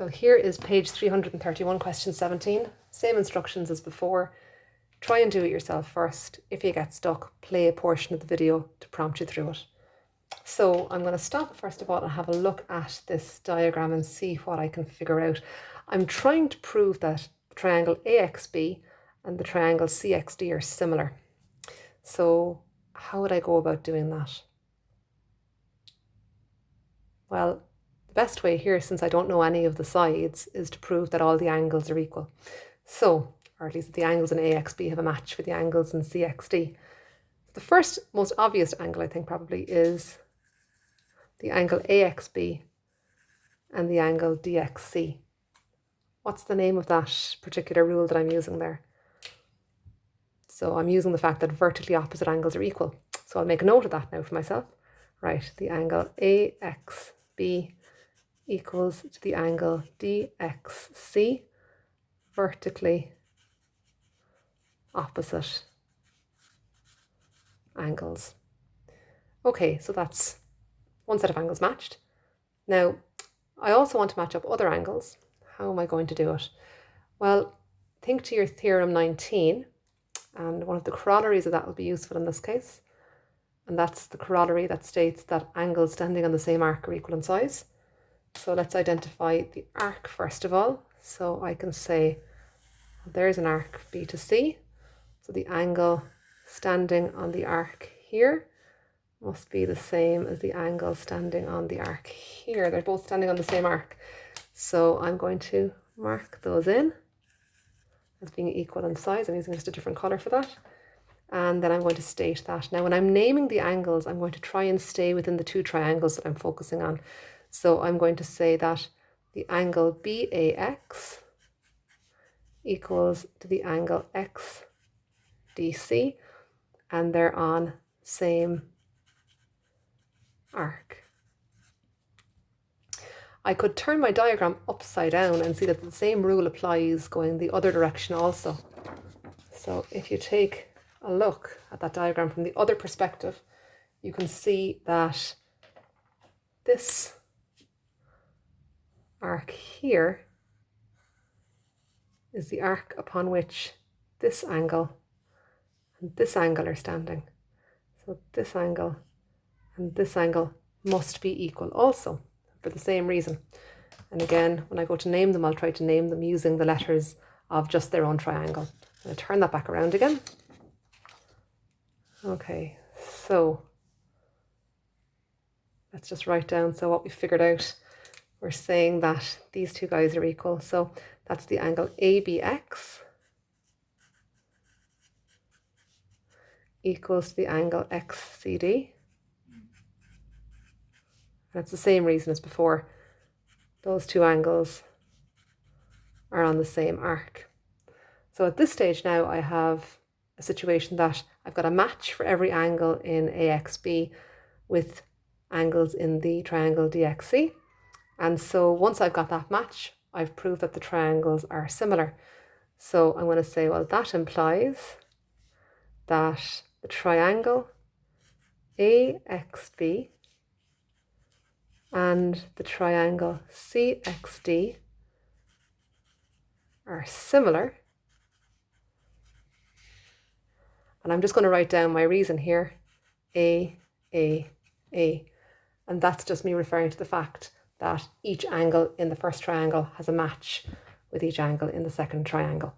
So here is page 331, question 17. Same instructions as before. Try and do it yourself first. If you get stuck, play a portion of the video to prompt you through it. So I'm going to stop first of all and have a look at this diagram and see what I can figure out. I'm trying to prove that the triangle AXB and the triangle CXD are similar. So how would I go about doing that? Well, the best way here, since I don't know any of the sides, is to prove that all the angles are equal. So, or at least the angles in AXB have a match for the angles in CXD. The first, most obvious angle, I think, probably is the angle AXB and the angle DXC. What's the name of that particular rule that I'm using there? So I'm using the fact that vertically opposite angles are equal. So I'll make a note of that now for myself. Right, the angle AXB equals to the angle DXC, vertically opposite angles. Okay, so that's one set of angles matched. Now, I also want to match up other angles. How am I going to do it? Well, think to your theorem 19, and one of the corollaries of that will be useful in this case. And that's the corollary that states that angles standing on the same arc are equal in size. So let's identify the arc first of all. So I can say there's an arc B to C. So the angle standing on the arc here must be the same as the angle standing on the arc here. They're both standing on the same arc. So I'm going to mark those in as being equal in size. I'm using just a different color for that. And then I'm going to state that. Now, when I'm naming the angles, I'm going to try and stay within the two triangles that I'm focusing on. So I'm going to say that the angle BAX equals to the angle XDC, and they're on same arc. I could turn my diagram upside down and see that the same rule applies going the other direction also. So if you take a look at that diagram from the other perspective, you can see that this arc here is the arc upon which this angle and this angle are standing. So this angle and this angle must be equal also for the same reason. And again, when I go to name them, I'll try to name them using the letters of just their own triangle. I'll turn that back around again. Okay, so let's just write down. So what we figured out, we're saying that these two guys are equal. So that's the angle ABX equals to the angle XCD. And it's the same reason as before. Those two angles are on the same arc. So at this stage now, I have a situation that I've got a match for every angle in AXB with angles in the triangle DXC. And so once I've got that match, I've proved that the triangles are similar. So I'm going to say, well, that implies that the triangle AXB and the triangle CXD are similar. And I'm just going to write down my reason here, A. And that's just me referring to the fact that each angle in the first triangle has a match with each angle in the second triangle.